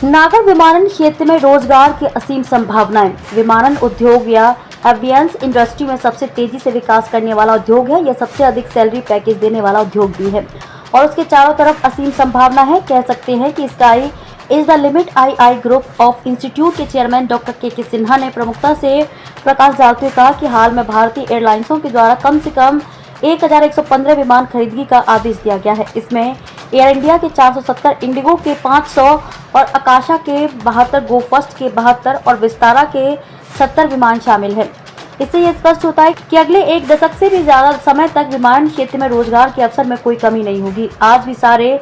नागर विमानन क्षेत्र में रोजगार की असीम संभावनाएं। विमानन उद्योग या एवियंस इंडस्ट्री में सबसे तेजी से विकास करने वाला उद्योग है। यह सबसे अधिक सैलरी पैकेज देने वाला उद्योग भी है और उसके चारों तरफ असीम संभावना है। कह सकते हैं कि sky is the limit. I group of institute के चेयरमैन डॉक्टर के सिन्हा ने प्रमुखता से प्रकाश डालते हुए कहा कि हाल में भारतीय एयरलाइंसों के द्वारा कम से कम 1115 विमान खरीदने का आदेश दिया गया है। इसमें एयर इंडिया के 470, इंडिगो के 500 और आकाशा के 72, गो फर्स्ट के 72 और विस्तारा के 70 विमान शामिल हैं। इससे यह स्पष्ट होता है कि अगले एक दशक से भी ज्यादा समय तक विमान क्षेत्र में रोजगार के अवसर में कोई कमी नहीं होगी। आज भी सारे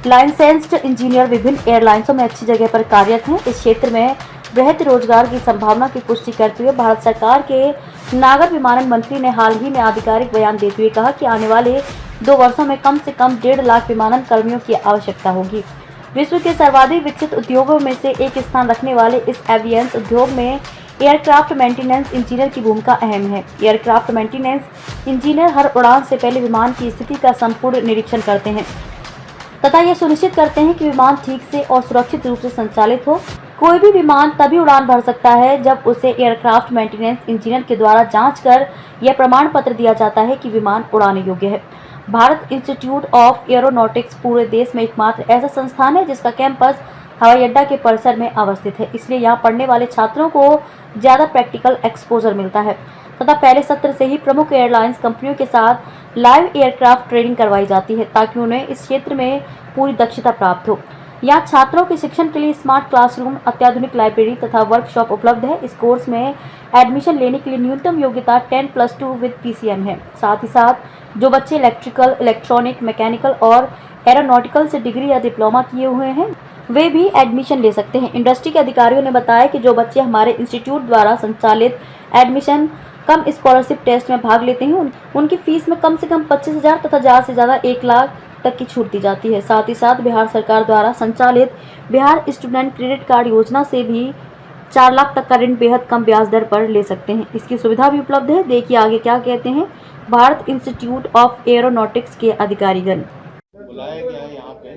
लाइसेंस्ड इंजीनियर विभिन्न एयरलाइंसों में अच्छी जगह पर कार्यरत हैं। इस क्षेत्र में वृहद रोजगार की संभावना की पुष्टि करते हुए भारत सरकार के नागर विमानन मंत्री ने हाल ही में आधिकारिक बयान देते हुए कहा कि आने वाले 2 वर्षों में कम से कम 1.5 लाख विमानन कर्मियों की आवश्यकता होगी। विश्व के सर्वाधिक विकसित उद्योगों में से एक स्थान रखने वाले इस एवियंस उद्योग में एयरक्राफ्ट मेंटेनेंस इंजीनियर की भूमिका अहम है। एयरक्राफ्ट मेंटेनेंस इंजीनियर हर उड़ान से पहले विमान की स्थिति का संपूर्ण निरीक्षण करते हैं तथा यह सुनिश्चित करते हैं कि विमान ठीक से और सुरक्षित रूप से संचालित हो। कोई भी विमान तभी उड़ान भर सकता है जब उसे एयरक्राफ्ट मेंटेनेंस इंजीनियर के द्वारा जांच कर यह प्रमाण पत्र दिया जाता है कि विमान उड़ाने योग्य है। भारत इंस्टीट्यूट ऑफ एरोनॉटिक्स पूरे देश में एकमात्र ऐसा संस्थान है जिसका कैंपस हवाई अड्डा के परिसर में अवस्थित है। इसलिए यहाँ पढ़ने वाले छात्रों को ज़्यादा प्रैक्टिकल एक्सपोजर मिलता है तथा पहले सत्र से ही प्रमुख एयरलाइंस कंपनियों के साथ लाइव एयरक्राफ्ट ट्रेनिंग करवाई जाती है ताकि उन्हें इस क्षेत्र में पूरी दक्षता प्राप्त हो। यहाँ छात्रों के शिक्षण के लिए स्मार्ट क्लासरूम, अत्याधुनिक लाइब्रेरी तथा वर्कशॉप उपलब्ध है। इस कोर्स में एडमिशन लेने के लिए न्यूनतम योग्यता 10+2 विद PCM है। साथ ही साथ जो बच्चे इलेक्ट्रिकल, इलेक्ट्रॉनिक, मैकेनिकल और एरोनॉटिकल से डिग्री या डिप्लोमा किए हुए हैं वे भी एडमिशन ले सकते हैं। इंडस्ट्री के अधिकारियों ने बताया कि जो बच्चे हमारे इंस्टीट्यूट द्वारा संचालित एडमिशन कम स्कॉलरशिप टेस्ट में भाग लेते हैं उनकी फीस में कम से कम 25,000 तथा ज़्यादा से ज़्यादा 1 लाख तक की छूट दी जाती है। साथ ही साथ बिहार सरकार द्वारा संचालित बिहार स्टूडेंट क्रेडिट कार्ड योजना से भी 4 लाख तक का ऋण बेहद कम ब्याज दर पर ले सकते हैं। इसकी सुविधा भी उपलब्ध है। देखिए आगे क्या कहते हैं भारत इंस्टीट्यूट ऑफ एरोनॉटिक्स के अधिकारीगण। बुलाया गया है यहाँ पे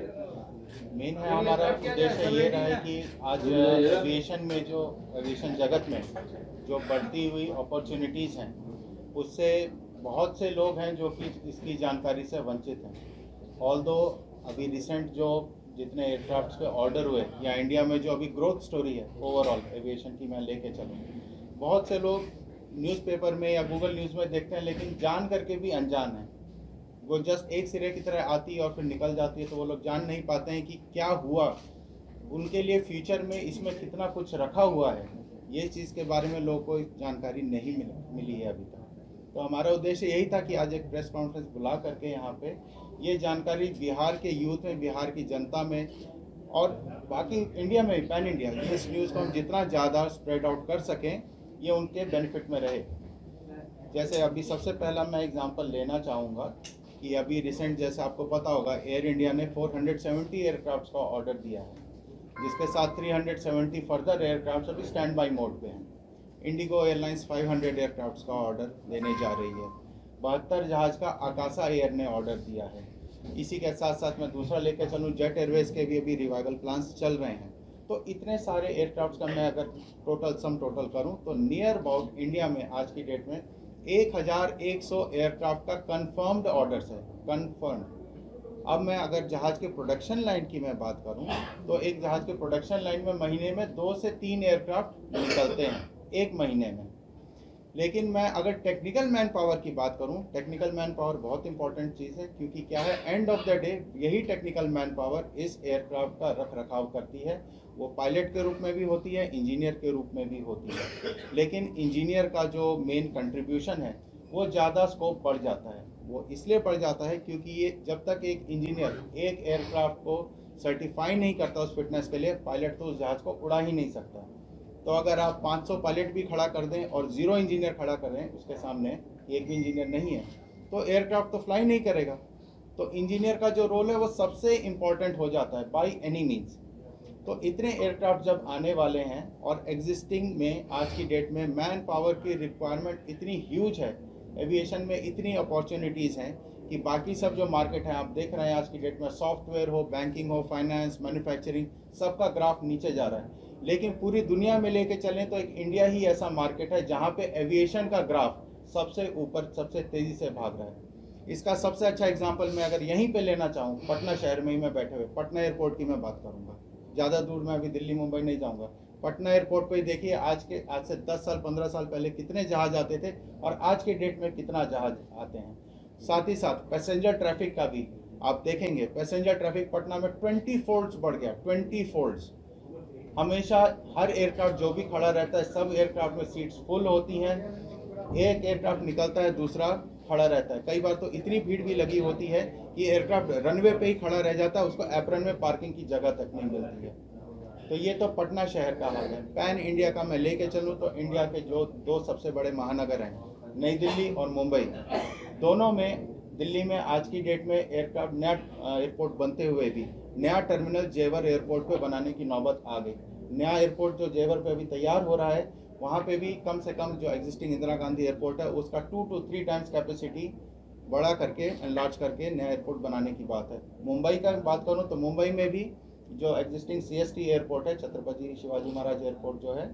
मेन है हमारा उद्देश्य ये रहा है कि आज एविएशन में जो एविएशन जगत में जो बढ़ती हुई अपॉर्चुनिटीज़ हैं उससे बहुत से लोग हैं जो कि इसकी जानकारी से वंचित हैं। ऑल्दो अभी रिसेंट जो जितने एयरक्राफ्ट्स पे ऑर्डर हुए या इंडिया में जो अभी ग्रोथ स्टोरी है ओवरऑल एविएशन की मैं लेके चलूँ, बहुत से लोग न्यूज़पेपर में या गूगल न्यूज़ में देखते हैं लेकिन जान करके भी अनजान हैं। वो जस्ट एक सिरे की तरह आती है और फिर निकल जाती है, तो वो लोग जान नहीं पाते हैं कि क्या हुआ उनके लिए फ्यूचर में इसमें कितना कुछ रखा हुआ है। ये चीज़ के बारे में लोगों को जानकारी नहीं मिली है अभी तक। तो हमारा उद्देश्य यही था कि आज एक प्रेस कॉन्फ्रेंस बुला करके यहाँ पे ये जानकारी बिहार के यूथ में, बिहार की जनता में और बाकी इंडिया में भी, पैन इंडिया, इस न्यूज़ को हम जितना ज़्यादा स्प्रेड आउट कर सकें ये उनके बेनिफिट में रहे। जैसे अभी सबसे पहला मैं एग्जांपल लेना चाहूँगा कि अभी रिसेंट जैसे आपको पता होगा एयर इंडिया ने 470 एयरक्राफ्ट्स का ऑर्डर दिया है, जिसके साथ 370 फर्दर एयरक्राफ्ट्स अभी स्टैंड बाई मोड पे हैं। इंडिगो एयरलाइंस 500 एयरक्राफ्ट्स का ऑर्डर देने जा रही है। 72 जहाज़ का आकाशा एयर ने ऑर्डर दिया है। इसी के साथ साथ मैं दूसरा लेकर चलूँ, जेट एयरवेज के भी अभी रिवाइवल प्लान्स चल रहे हैं। तो इतने सारे एयरक्राफ्ट्स का मैं अगर टोटल करूँ तो नियर अबाउट इंडिया में आज की डेट में 1100 एयरक्राफ्ट का कंफर्म्ड ऑर्डर्स है, कंफर्म्ड। अब मैं अगर जहाज़ के प्रोडक्शन लाइन की मैं बात करूं तो एक जहाज़ के प्रोडक्शन लाइन में महीने में 2 से 3 एयरक्राफ्ट निकलते हैं एक महीने में। लेकिन मैं अगर टेक्निकल मैन पावर की बात करूं, टेक्निकल मैन पावर बहुत इंपॉर्टेंट चीज़ है, क्योंकि क्या है एंड ऑफ द डे यही टेक्निकल मैन पावर इस एयरक्राफ्ट का रख रखाव करती है। वो पायलट के रूप में भी होती है, इंजीनियर के रूप में भी होती है। लेकिन इंजीनियर का जो मेन कंट्रीब्यूशन है वो ज़्यादा स्कोप बढ़ जाता है। वो इसलिए बढ़ जाता है क्योंकि ये जब तक एक इंजीनियर एक एयरक्राफ्ट को सर्टिफाई नहीं करता उस फिटनेस के लिए, पायलट तो उस जहाज़ को उड़ा ही नहीं सकता। तो अगर आप 500 पायलट भी खड़ा कर दें और 0 इंजीनियर खड़ा कर दें उसके सामने, एक भी इंजीनियर नहीं है, तो एयरक्राफ्ट तो फ्लाई नहीं करेगा। तो इंजीनियर का जो रोल है वो सबसे इम्पॉर्टेंट हो जाता है बाय एनी मीन्स। तो इतने एयरक्राफ्ट जब आने वाले हैं और एग्जिस्टिंग में आज की डेट में मैन पावर की रिक्वायरमेंट इतनी ह्यूज है, एविएशन में इतनी अपॉर्चुनिटीज़ हैं कि बाकी सब जो मार्केट है आप देख रहे हैं आज की डेट में, सॉफ्टवेयर हो, बैंकिंग हो, फाइनेंस, मैन्युफैक्चरिंग, सबका ग्राफ नीचे जा रहा है। लेकिन पूरी दुनिया में लेके चलें तो एक इंडिया ही ऐसा मार्केट है जहाँ पे एविएशन का ग्राफ सबसे ऊपर, सबसे तेज़ी से भाग रहा है। इसका सबसे अच्छा एग्जाम्पल मैं अगर यहीं पे लेना चाहूँ, पटना शहर में ही मैं बैठे हुए पटना एयरपोर्ट की मैं बात करूँगा, ज़्यादा दूर मैं अभी दिल्ली मुंबई नहीं जाऊँगा। पटना एयरपोर्ट पे देखिए आज से 10 साल 15 साल पहले कितने जहाज आते थे और आज के डेट में कितना जहाज आते हैं। साथ ही साथ पैसेंजर ट्रैफिक का भी आप देखेंगे, पैसेंजर ट्रैफिक पटना में 20 फोल्ड्स बढ़ गया, 20 फोल्ड्स। हमेशा हर एयरक्राफ्ट जो भी खड़ा रहता है, सब एयरक्राफ्ट में सीट्स फुल होती हैं, एक एयरक्राफ्ट निकलता है दूसरा खड़ा रहता है। कई बार तो इतनी भीड़ भी लगी होती है कि एयरक्राफ्ट रनवे पे ही खड़ा रह जाता है, उसको एप्रन में पार्किंग की जगह तक नहीं मिलती है। तो ये तो पटना शहर का हाल है। पैन इंडिया का मैं लेके चलूँ तो इंडिया के जो दो सबसे बड़े महानगर हैं, नई दिल्ली और मुंबई, दोनों में, दिल्ली में आज की डेट में एयरक्राफ्ट नया एयरपोर्ट बनते हुए भी नया टर्मिनल जेवर एयरपोर्ट पे बनाने की नौबत आ गई। नया एयरपोर्ट जो जेवर पे अभी तैयार हो रहा है, वहाँ पे भी कम से कम जो एग्जिस्टिंग इंदिरा गांधी एयरपोर्ट है उसका 2 to 3 टाइम्स कैपेसिटी बड़ा करके, एनलार्ज करके नया एयरपोर्ट बनाने की बात है। मुंबई का बात करूँ तो मुंबई में भी जो एग्जिस्टिंग CST एयरपोर्ट है, छत्रपति शिवाजी महाराज एयरपोर्ट जो है,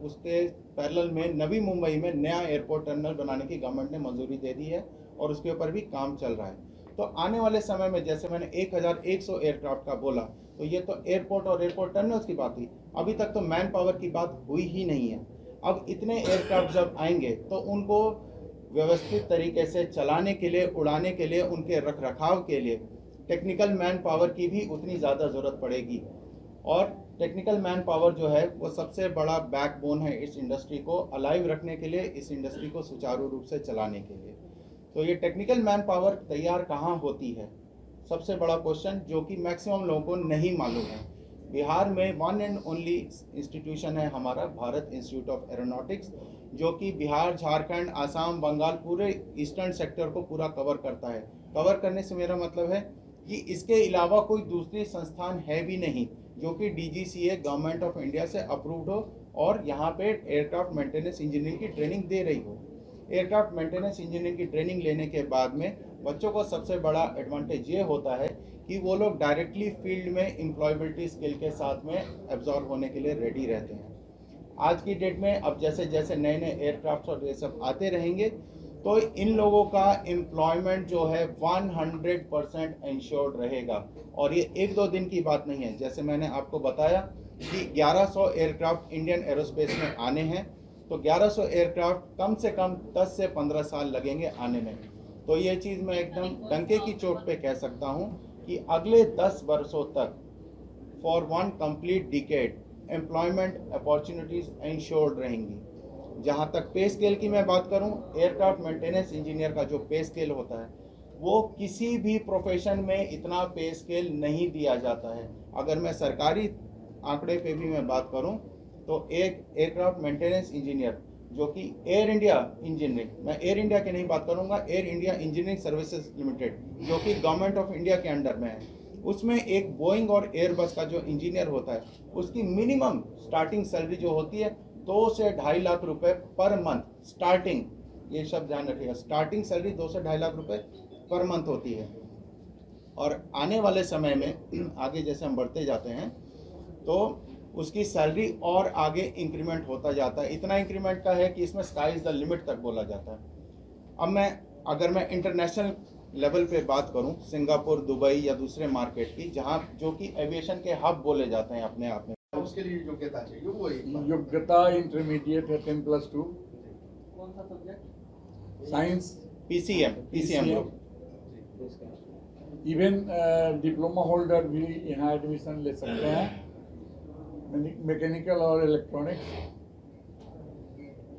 उसके पैरेलल में नवी मुंबई में नया एयरपोर्ट टर्मिनल बनाने की गवर्नमेंट ने मंजूरी दे दी है और उसके ऊपर भी काम चल रहा है। तो आने वाले समय में, जैसे मैंने 1100 एयरक्राफ्ट का बोला, तो ये तो एयरपोर्ट और एयरपोर्ट टर्मिनल्स की बात थी। अभी तक तो मैन पावर की बात हुई ही नहीं है। अब इतने एयरक्राफ्ट जब आएंगे तो उनको व्यवस्थित तरीके से चलाने के लिए, उड़ाने के लिए, उनके रख रखाव के लिए टेक्निकल मैन पावर की भी उतनी ज़्यादा ज़रूरत पड़ेगी। और टेक्निकल मैन पावर जो है वो सबसे बड़ा बैकबोन है इस इंडस्ट्री को अलाइव रखने के लिए, इस इंडस्ट्री को सुचारू रूप से चलाने के लिए। तो ये टेक्निकल मैन पावर तैयार कहाँ होती है, सबसे बड़ा क्वेश्चन जो कि मैक्सिमम लोगों को नहीं मालूम है। बिहार में वन एंड ओनली इंस्टीट्यूशन है हमारा, भारत इंस्टीट्यूट ऑफ एरोनॉटिक्स, जो कि बिहार, झारखंड, आसाम, बंगाल, पूरे ईस्टर्न सेक्टर को पूरा कवर करता है। कवर करने से मेरा मतलब है कि इसके अलावा कोई दूसरी संस्थान है भी नहीं जो कि DGCA गवर्नमेंट ऑफ इंडिया से अप्रूव्ड हो और यहाँ पे एयरक्राफ्ट मेंटेनेंस इंजीनियरिंग की ट्रेनिंग दे रही हो। एयरक्राफ्ट मेंटेनेंस इंजीनियरिंग की ट्रेनिंग लेने के बाद में बच्चों को सबसे बड़ा एडवांटेज ये होता है कि वो लोग डायरेक्टली फील्ड में एम्प्लॉयबिलिटी स्किल के साथ में एब्जॉर्ब होने के लिए रेडी रहते हैं। आज की डेट में अब जैसे जैसे नए नए एयरक्राफ्ट और ये सब आते रहेंगे तो इन लोगों का एम्प्लॉयमेंट जो है 100% इंश्योर्ड रहेगा। और ये 1-2 दिन की बात नहीं है। जैसे मैंने आपको बताया कि 1100 एयरक्राफ्ट इंडियन एरोस्पेस में आने हैं, तो 1100 एयरक्राफ्ट कम से कम 10 से 15 साल लगेंगे आने में। तो ये चीज़ मैं एकदम डंके की चोट पे कह सकता हूँ कि अगले 10 वर्षों तक, for one complete decade, employment opportunities insured रहेंगी। जहाँ तक पे स्केल की मैं बात करूँ, एयरक्राफ्ट मेंटेनेंस इंजीनियर का जो पे स्केल होता है वो किसी भी प्रोफेशन में इतना पे स्केल नहीं दिया जाता है। अगर मैं सरकारी आंकड़े पे भी मैं बात करूँ तो एक एयरक्राफ्ट मेंटेनेंस इंजीनियर जो कि एयर इंडिया इंजीनियरिंग, मैं एयर इंडिया की नहीं बात करूँगा, air India engineering services limited जो कि गवर्नमेंट ऑफ इंडिया के अंडर में है, उसमें एक बोइंग और एयरबस का जो इंजीनियर होता है उसकी मिनिमम स्टार्टिंग सैलरी जो होती है 2 से 2.5 लाख रुपए पर मंथ स्टार्टिंग, ये सब ध्यान रखिएगा, स्टार्टिंग सैलरी 2 से 2.5 लाख रुपए पर मंथ होती है। और आने वाले समय में आगे जैसे हम बढ़ते जाते हैं तो उसकी सैलरी और आगे इंक्रीमेंट होता जाता है। इतना इंक्रीमेंट का है कि इसमें स्काई इज द लिमिट तक बोला जाता है। अब अगर मैं इंटरनेशनल लेवल पे बात करूं, सिंगापुर, दुबई या दूसरे मार्केट की, जहां जो कि एविएशन के हब बोले जाते हैं अपने आप में, उसके लिए योग्यता चाहिए, वो योग्यता इंटरमीडिएट है 10+2। कौन सा subject? Science, PCM group. Even diploma holder भी यहाँ एडमिशन ले सकते हैं, मैकेनिकल और इलेक्ट्रॉनिक्स।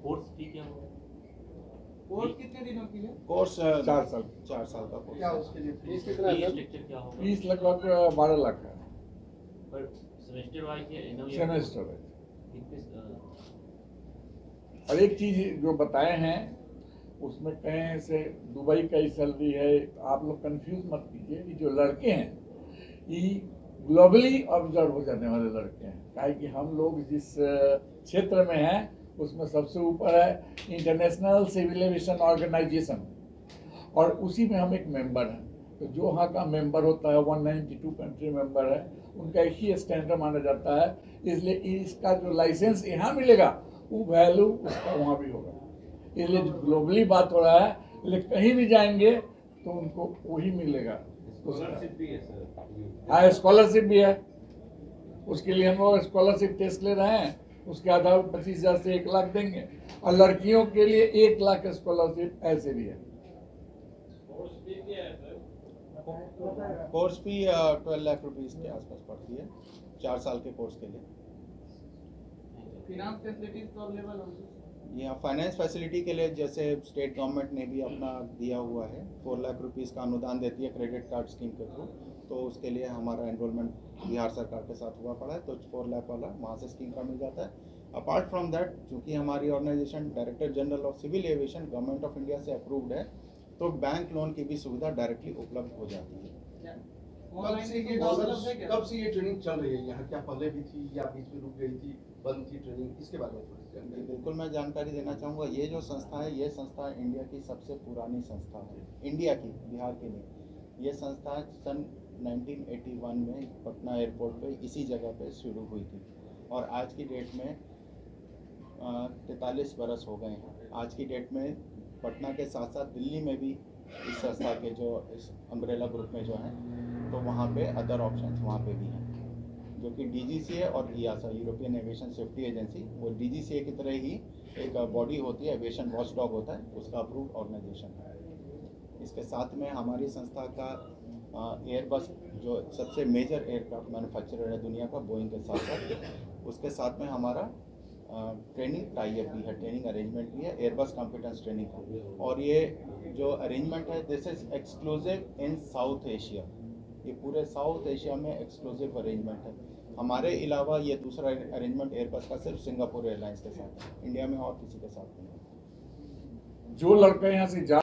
कोर्स फी क्या होगा? कोर्स कितने दिनों की है? कोर्स 4 साल। 4 साल का कोर्स। क्या उसके लिए फीस फी कितना है? स्ट्रक्चर क्या होगा? फीस लगभग 12 लाख है पर सेमेस्टर वाइज या एनुअल? सेमेस्टर है। कितने और एक चीज जो बताए हैं उसमें कहें से दुबई का ही सैलरी है, आप लोग कंफ्यूज मत कीजिए। ये जो लड़के हैं ये ग्लोबली ऑब्जर्व हो जाने वाले लड़के हैं, काहे कि हम लोग जिस क्षेत्र में हैं उसमें सबसे ऊपर है इंटरनेशनल सिविल एविएशन ऑर्गेनाइजेशन, और उसी में हम एक मेंबर हैं। तो जो वहाँ का मेंबर होता है 192 कंट्री मेंबर है, उनका एक ही स्टैंडर्ड माना जाता है। इसलिए इसका जो लाइसेंस यहाँ मिलेगा वो वैल्यू उसका वहाँ भी होगा। इसलिए ग्लोबली बात हो रहा है, लेकिन कहीं भी जाएंगे तो उनको वही मिलेगा। हाँ, स्कॉलरशिप भी है। उसके लिए हम लोग स्कॉलरशिप टेस्ट ले रहे हैं, उसके आधार पर 25,000 से 1 लाख देंगे। और लड़कियों के लिए 1 लाख स्कॉलरशिप ऐसे भी है। कोर्स भी 12 लाख रुपीस के आसपास पड़ती है 4 साल के कोर्स के लिए। फिनांस फैसिलिटीज तो अवेलेबल होंगी। यहाँ फाइनेंस फैसिलिटी के लिए जैसे स्टेट गवर्नमेंट ने भी अपना दिया हुआ है, 4 लाख रुपीस का अनुदान देती है क्रेडिट कार्ड स्कीम के थ्रू। तो उसके लिए हमारा एनरोलमेंट बिहार सरकार के साथ हुआ पड़ा है, तो 4 लाख वाला वहाँ से स्कीम का मिल जाता है। अपार्ट फ्रॉम दैट, चूँकि हमारी organisation director general of civil aviation government of India से अप्रूव्ड है, तो बैंक लोन की भी सुविधा डायरेक्टली उपलब्ध हो जाती है। कब से ये ट्रेनिंग चल रही है यहाँ? क्या पहले भी थी या बीच में रुक गई थी, बंद थी ट्रेनिंग? इसके बारे में थोड़ी सी जानकारी। बिल्कुल, मैं जानकारी देना चाहूँगा। ये जो संस्था है, ये संस्था इंडिया की सबसे पुरानी संस्था है, इंडिया की, बिहार की नहीं। ये संस्था सन 1981 में पटना एयरपोर्ट पे इसी जगह पे शुरू हुई थी और आज की डेट में 43 बरस हो गए हैं। आज की डेट में पटना के साथ साथ दिल्ली में भी इस संस्था के जो इस अम्ब्रेला ग्रुप में जो हैं, तो वहाँ पे अदर ऑप्शंस वहाँ पे भी हैं, जो कि DGCA और EASA, European aviation safety agency, वो DGCA की तरह ही एक बॉडी होती है, एविएशन वॉचडॉग होता है, उसका अप्रूव्ड ऑर्गेनाइजेशन है। इसके साथ में हमारी संस्था का एयरबस जो सबसे मेजर एयरक्राफ्ट मैन्युफैक्चरर है दुनिया का, बोइंग के साथ साथ, उसके साथ में हमारा ट्रेनिंग टाई अप भी है, ट्रेनिंग अरेंजमेंट भी है, एयरबस कॉम्पिटेंस ट्रेनिंग का। और ये जो अरेंजमेंट है, this is exclusive in south Asia. ये पूरे साउथ एशिया में एक्सक्लूसिव अरेंजमेंट है। हमारे अलावा ये दूसरा अरेंजमेंट एयरबस का सिर्फ सिंगापुर एयरलाइंस के साथ है, इंडिया में और किसी के साथ नहीं है। जो लड़का यहाँ से जा